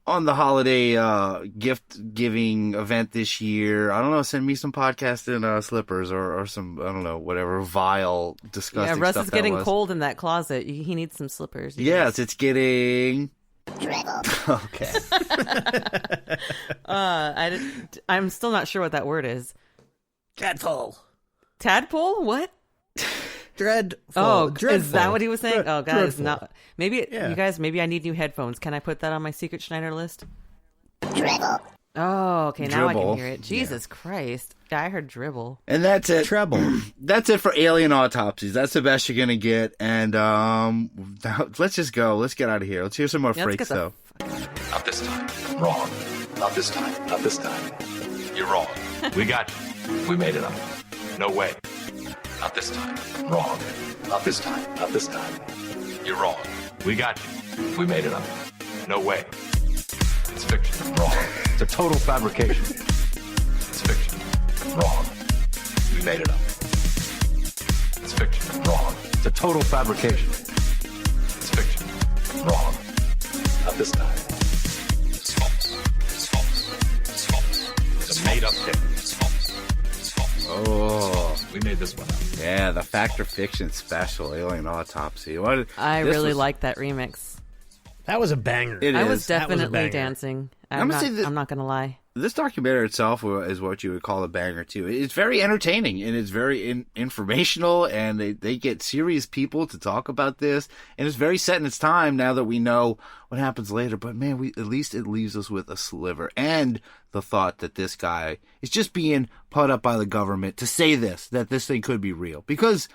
on the holiday gift giving event this year. I don't know. Send me some podcasting slippers or some, I don't know, whatever vile, disgusting Yeah, Russ stuff is getting that was. cold in that closet. He needs some slippers. Yes, it's getting... Okay. I'm still not sure what that word is. Tadpole. Tadpole? What? Dreadful. Oh, dreadful. Is that what he was saying? Oh, guys, dreadful. not maybe. Yeah. You guys, maybe I need new headphones. Can I put that on my Secret Schneider list? Oh, okay. Now I Dribble. can hear it. Jesus Christ! Yeah, I heard dribble. And that's it. Treble. That's it for Alien Autopsies. That's the best you're going to get. And let's just go. Let's get out of here. Let's hear some more Yeah, let's Frakes, get though. Not this time. Wrong. Not this time. Not this time. You're wrong. We got you. We made it up. No way. Not this time. Wrong. Not this time. Not this time. You're wrong. We got you. We made it up. No way. It's fiction. Wrong. It's a total fabrication. It's fiction. Wrong. We made it up. It's fiction. Wrong. It's a total fabrication. It's fiction. Wrong. Not this time. It's false. It's false. It's false. It's a made-up tale. It's false. It's false. Oh. We made this one up. Yeah, the Fact or Fiction special, Alien Autopsy. I really like that remix. That was a banger. It I is. was That was a definitely banger. dancing. I'm gonna say that- I'm not gonna lie. This documentary itself is what you would call a banger, too. It's very entertaining, and it's very informational, and they get serious people to talk about this, and it's very set in its time now that we know what happens later. But, man, at least it leaves us with a sliver and the thought that this guy is just being put up by the government to say that this thing could be real. Because,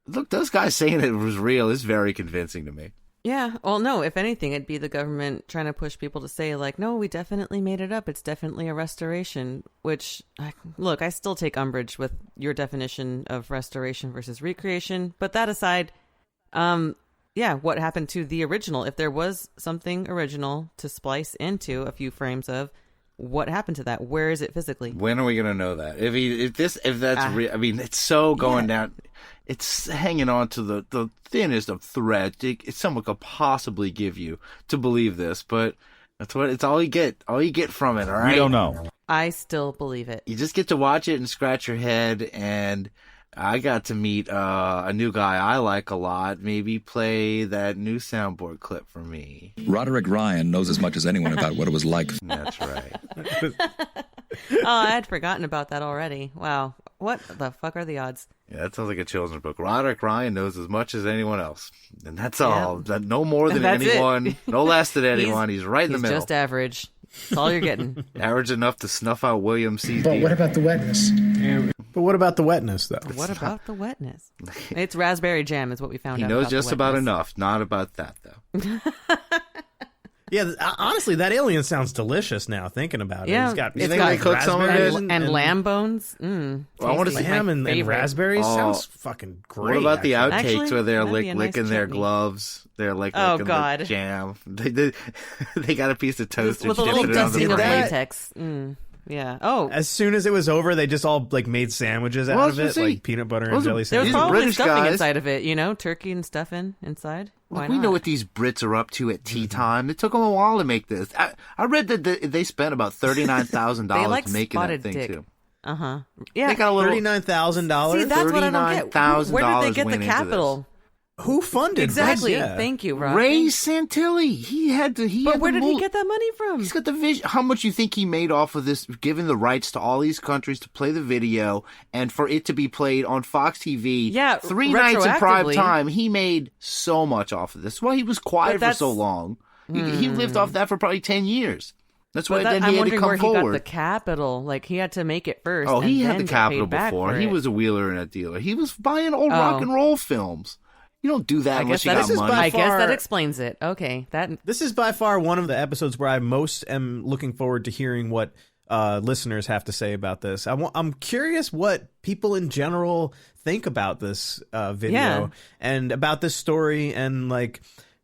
look, those guys saying it was real is very convincing to me. Yeah. Well, no, if anything, it'd be the government trying to push people to say, like, no, we definitely made it up. It's definitely a restoration, which, look, I still take umbrage with your definition of restoration versus recreation. But that aside, yeah, what happened to the original? If there was something original to splice into a few frames of, what happened to that? Where is it physically? When are we going to know that? If that's real, I mean, it's so going down. It's hanging on to the thinnest of threads someone could possibly give you to believe this, but it's all you get. All you get from it, all right? We don't know. I still believe it. You just get to watch it and scratch your head, and I got to meet a new guy I like a lot. Maybe play that new soundboard clip for me. Roderick Ryan knows as much as anyone about what it was like. That's right. Oh, I had forgotten about that already. Wow. What the fuck are the odds? Yeah, that sounds like a children's book. Roderick Ryan knows as much as anyone else. And that's all. No more than That's anyone. No less than anyone. He's right in the He's middle. just average. That's all you're getting. Average enough to snuff out William C. But what about the wetness? But what about the wetness, though? What about the wetness? It's raspberry jam is what we found He out. knows about just the about wetness. enough. Not about that, though. Yeah, honestly, that alien sounds delicious now, thinking about it. Yeah, It's got, it's got like cooked some of raspberries it? And lamb bones. Well, I wanna tasty. see lamb My and favorite. raspberries. Oh. Sounds fucking great. What about the outtakes Actually, where they're that'd be a nice licking their chutney. gloves? They're like Oh, licking God. the jam. They got a piece of toast With a and little dipping it on the dusting of bread. latex. Yeah. Oh, As soon as it was over, they just all like made sandwiches out Well, of it, see, like peanut butter and those are- jelly there was These sandwiches. are probably British stuffing guys. inside of it, turkey and stuffing inside. Why Look, we not? know what these Brits are up to at tea time. It took them a while to make this. I read that they spent about $39,000 They like making that spotted thing dick. too. Uh-huh. Yeah. They got a little. $39,000. See, that's what I don't get. $39,000 Where did they get went the into capital? Who funded Exactly. this? Yeah. Thank you, Rob. Ray Santilli. He had to. But where did he get that money from? He's got the vision. How much you think he made off of this, giving the rights to all these countries to play the video and for it to be played on Fox TV? Yeah, 3 nights in prime retroactively. time. He made so much off of this. That's why he was quiet for that's- so long. He lived off that for probably 10 years. That's why But then I'm he had to wondering come where he forward. got the capital. Like, he had to make it first. Oh, and he then had the get capital paid back before. for He it. was a wheeler and a dealer. He was buying old rock and roll films. You don't do that I unless guess you that got is money. I guess that far- explains it. Okay, that This is by far one of the episodes where I most am looking forward to hearing what listeners have to say about this. I'm curious what people in general think about this video Yeah. and about this story. And like,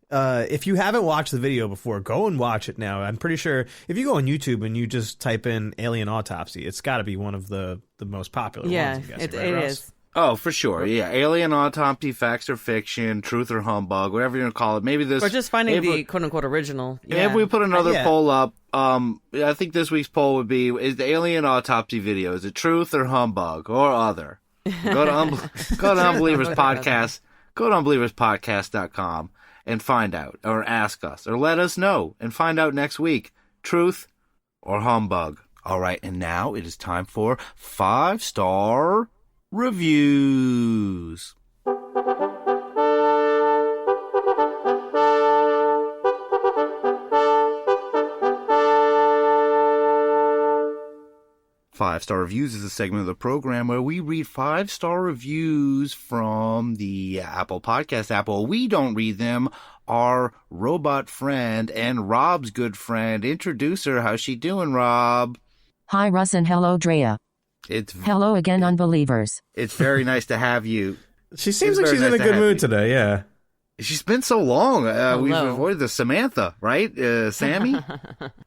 if you haven't watched the video before, go and watch it now. I'm pretty sure if you go on YouTube and you just type in Alien Autopsy, it's got to be one of the most popular yeah, ones. I'm guessing, it right, Ross? is. Oh, for sure. Yeah. Alien Autopsy, Facts or Fiction, Truth or Humbug, whatever you're going to call it. Maybe this. Or just finding the quote-unquote original. Maybe we put another poll up. I think this week's poll would be, is the Alien Autopsy video, is it truth or humbug or other? Go to Unbelievers Podcast. Go to unbelieverspodcast.com and find out, or ask us, or let us know, and find out next week. Truth or humbug. All right, and now it is time for 5-star reviews. Five-star reviews is a segment of the program where we read 5-star reviews from the Apple Podcast app. Well, we don't read them. Our robot friend and Rob's good friend, introduce her. How's she doing, Rob? Hi, Russ, and hello, Drea. Hello again, Unbelievers. It's very nice to have you. She seems like she's in a good mood today, yeah. She's been so long. We've avoided the Samantha, right? Sammy?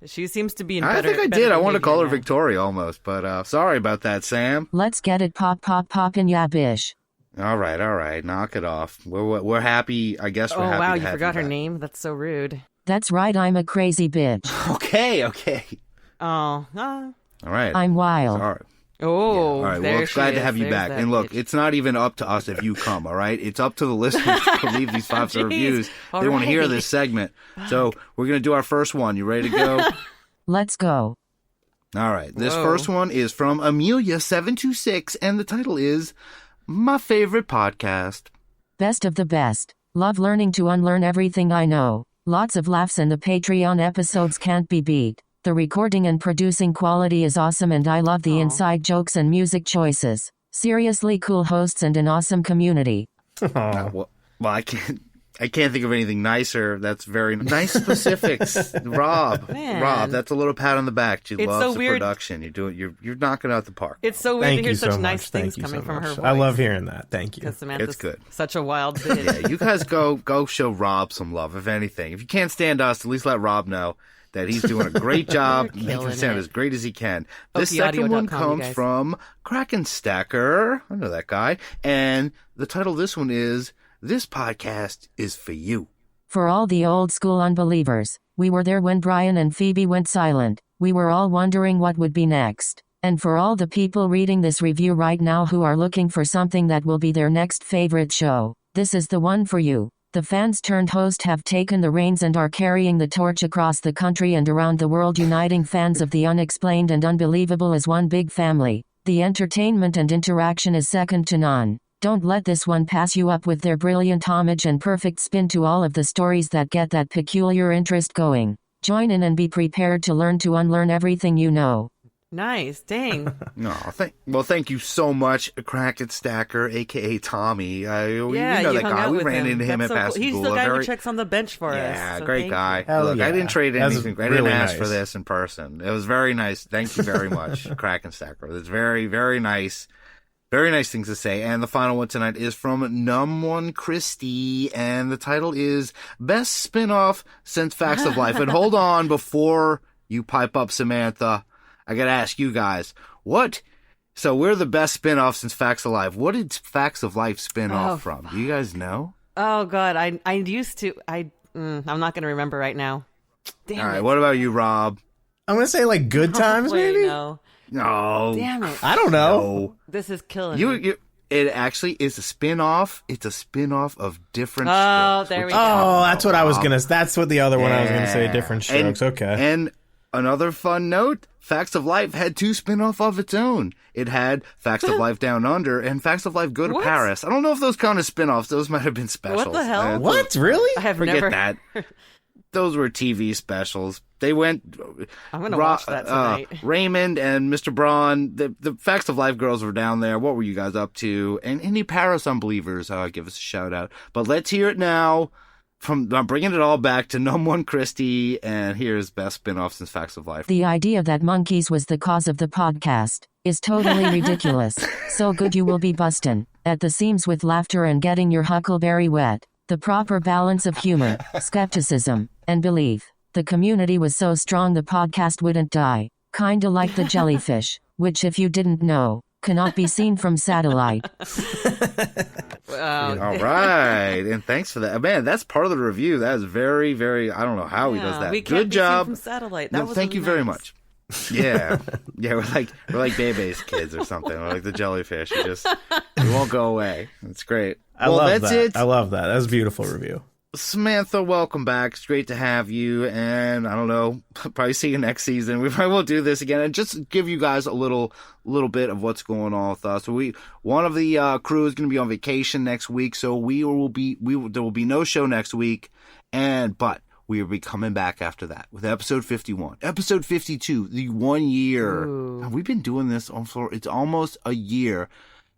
She seems to be in I better think I did. I want to call her now. Victoria almost, but sorry about that, Sam. Let's get it poppin' yeah, bish. All right. Knock it off. We're happy. I guess we're happy. Oh, wow, to you have forgot her back. name? That's so rude. That's right, I'm a crazy bitch. Okay. Oh, All right. I'm wild. Sorry. oh, All right. Well, there it's she glad to is. have you There's back. that And look, bitch. it's not even up to us if you come, all right? It's up to the listeners to leave these 5-star Jeez. reviews. They want to hear Alrighty. this segment. So we're going to do our first one. You ready to go? Let's go. All right. This Whoa. first one is from Amelia726, and the title is My Favorite Podcast. Best of the best. Love learning to unlearn everything I know. Lots of laughs and the Patreon episodes can't be beat. The recording and producing quality is awesome and I love the inside jokes and music choices. Seriously cool hosts and an awesome community. Well, I can't think of anything nicer. That's very nice specifics, Rob. Man. Rob, that's a little pat on the back. She It's loves so the weird. production. You're knocking out the park. It's so weird Thank to hear you such so nice much. things Thank you coming so from her much. voice. I love hearing that. Thank you. Because Samantha's It's good. such a wild bitch. Yeah, you guys go show Rob some love, if anything. If you can't stand us, at least let Rob know that he's doing a great job, You're making killing it sound it. as great as he can. This OPaudio.com, second one you comes guys. from Kraken Stacker. I know that guy. And the title of this one is This Podcast is for You. For all the old school unbelievers, we were there when Brian and Phoebe went silent. We were all wondering what would be next. And for all the people reading this review right now who are looking for something that will be their next favorite show, this is the one for you. The fans turned host have taken the reins and are carrying the torch across the country and around the world, uniting fans of the unexplained and unbelievable as one big family. The entertainment and interaction is second to none. Don't let this one pass you up with their brilliant homage and perfect spin to all of the stories that get that peculiar interest going. Join in and be prepared to learn to unlearn everything you know. Nice. Dang. No, thank you so much, Kraken Stacker, a.k.a. Tommy. We know you that hung guy. out We with ran him. into him That's at so cool. He's the Pascagoula. guy who Very- checks on the bench for us. Yeah, so great thank guy. you. Hell Look, I yeah. didn't trade That was anything. I didn't really ask nice. for this in person. It was very nice. Thank you very much, Kraken Stacker. It's very, very nice. Very nice things to say. And the final one tonight is from Num1 Christie, and the title is Best Spin-Off Since Facts of Life. And hold on, before you pipe up, Samantha, I gotta ask you guys, so we're the best spin-off since Facts of Life. What did Facts of Life spin off from? Do you guys know? Oh, God. I used to. I'm not going to remember right now. Damn All right, it. what about you, Rob? I'm going to say like Good Times, Wait, maybe? no. No. Damn it. I don't know. No. This is killing me. It actually is a spin-off. It's a spin-off of Different Oh, Strokes. there we which- go. Oh, that's what I was going to... That's what the other one I was going to say, Yeah. Different Strokes. Okay. And another fun note, Facts of Life had 2 spin-off of its own. It had Facts of Life Down Under and Facts of Life Go to What? Paris. I don't know if those count as spin-offs. Those might have been specials. What the hell? I- What? Really? I have Forget never. that. Those were TV specials. They went. I'm going to watch that tonight. Raymond and Mr. Braun, the Facts of Life girls were down there. What were you guys up to? And any Paris Unbelievers, give us a shout out. But let's hear it now. I'm bringing it all back to Num1 Christie, and here's best spin-off since Facts of Life. The idea that monkeys was the cause of the podcast is totally ridiculous. So good you will be bustin' at the seams with laughter and getting your huckleberry wet. The proper balance of humor, skepticism, and belief. The community was so strong the podcast wouldn't die. Kinda like the jellyfish, which if you didn't know, cannot be seen from satellite. Wow. All right, and thanks for that, man. That's part of the review. That is very, very. I don't know how he does that. We can't Good be job. seen from satellite. That was thank you nice. very much. Yeah, yeah. We're like Bebe's kids or something. We're like the jellyfish. We won't go away. It's great. I love that. I love that. That was a beautiful review. Samantha, welcome back. It's great to have you. And I don't know, probably see you next season. We probably will do this again and just give you guys a little bit of what's going on with us. So one of the crew is going to be on vacation next week, so there will be no show next week. But we will be coming back after that with episode 51, episode 52, the 1 year. Now, we've been doing this for it's almost a year.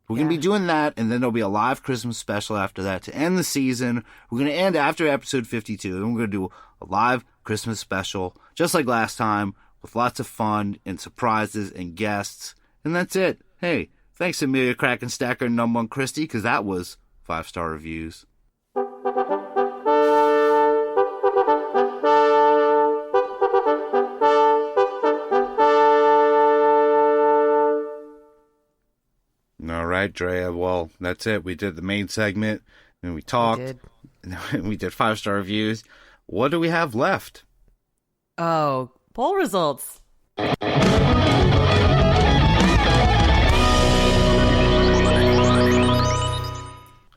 We're going to be doing that, and then there'll be a live Christmas special after that to end the season. We're going to end after episode 52, and we're going to do a live Christmas special, just like last time, with lots of fun and surprises and guests. And that's it. Hey, thanks Amelia Krakenstacker and Numb One Christie, because that was 5-star reviews. All right, Drea. Well, that's it. We did the main segment, and we talked. We did 5-star reviews. What do we have left? Oh, poll results.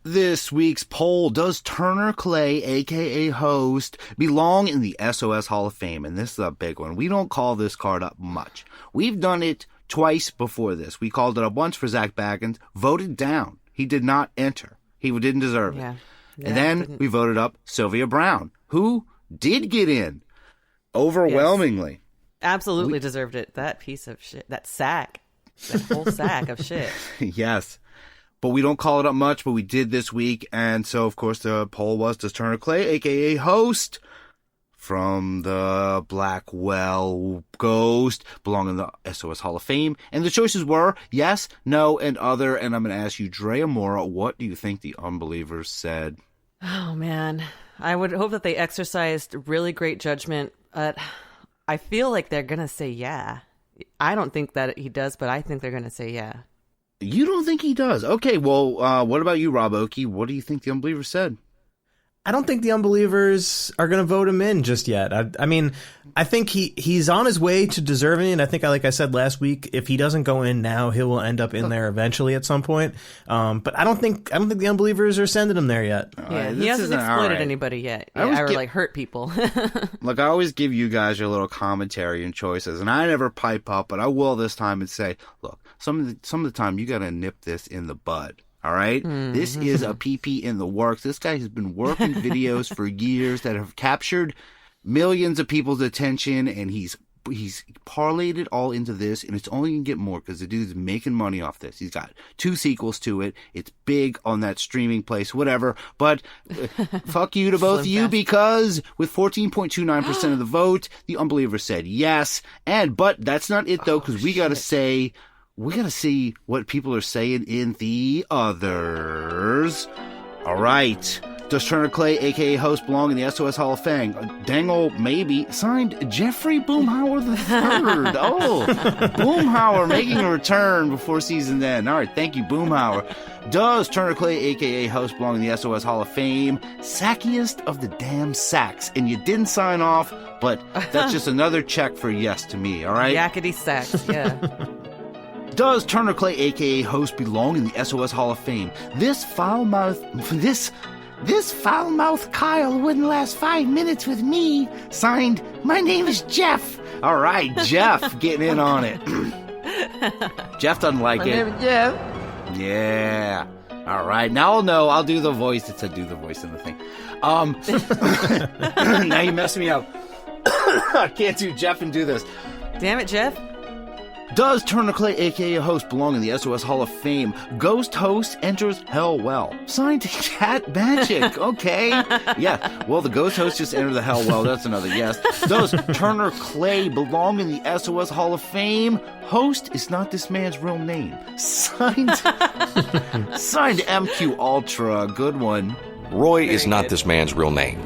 This week's poll: does Turner Clay, aka Host, belong in the SOS Hall of Fame? And this is a big one. We don't call this card up much. We've done it twice before this. We called it up once for Zach Baggins, voted down. He did not enter. He didn't deserve it. And then we voted up Sylvia Brown, who did get in overwhelmingly. Yes. Absolutely deserved it. That piece of shit. That whole sack of shit. Yes. But we don't call it up much, but we did this week. And so, of course, the poll was, does Turner Clay, a.k.a. Host, from the Blackwell Ghost, belong in the SOS Hall of Fame? And the choices were yes, no, and other. And I'm going to ask you, Drea Mora, what do you think the Unbelievers said? Oh, man. I would hope that they exercised really great judgment. But I feel like they're going to say yeah. I don't think that he does, but I think they're going to say yeah. You don't think he does? Okay, well, what about you, Rob Oakey? What do you think the Unbelievers said? I don't think the Unbelievers are going to vote him in just yet. I mean, I think he's on his way to deserving it. I think, like I said last week, if he doesn't go in now, he will end up in there eventually at some point. But I don't think the Unbelievers are sending him there yet. Yeah, he hasn't exploited anybody yet, or like hurt people. Look, I always give you guys your little commentary and choices, and I never pipe up, but I will this time and say, look, some of the time you got to nip this in the bud. All right? Mm-hmm. This is a PP in the works. This guy has been working videos for years that have captured millions of people's attention, and he's parlayed it all into this, and it's only going to get more because the dude's making money off this. He's got 2 sequels to it. It's big on that streaming place, whatever. But fuck you to both of you, because with 14.29% of the vote, the Unbelievers said yes. But that's not it, though, because we got to see what people are saying in the others. All right. Does Turner Clay, a.k.a. Host, belong in the SOS Hall of Fame? Dangle, maybe. Signed, Jeffrey Boomhauer III. Oh, Boomhauer making a return before season end. All right, thank you, Boomhauer. Does Turner Clay, a.k.a. Host, belong in the SOS Hall of Fame? Sackiest of the damn sacks. And you didn't sign off, but that's just another check for yes to me, all right? Yakety sacks, yeah. Does Turner Clay, a.k.a. Host, belong in the SOS Hall of Fame? This foul-mouthed Kyle wouldn't last 5 minutes with me. Signed, my name is Jeff. All right, Jeff, getting in on it. Jeff doesn't like it. My name is Jeff. Yeah. All right, now I'll know. I'll do the voice. It said do the voice in the thing. Now you messed me up. I can't do Jeff and do this. Damn it, Jeff. Does Turner Clay, a.k.a. Host, belong in the SOS Hall of Fame? Ghost Host enters Hell Well. Signed, Cat Magic. Okay. Yeah. Well, the Ghost Host just entered the Hell Well. That's another yes. Does Turner Clay belong in the SOS Hall of Fame? Host is not this man's real name. Signed MQ Ultra. Good one. Roy is not this man's real name.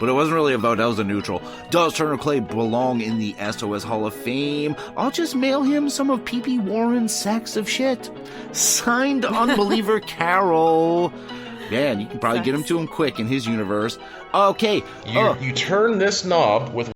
But it wasn't really a vote, that was a neutral. Does Turner Clay belong in the SOS Hall of Fame? I'll just mail him some of P.P. Warren's sacks of shit. Signed, Unbeliever Carol. Man, you can probably get him to him quick in his universe. Okay. You turn this knob with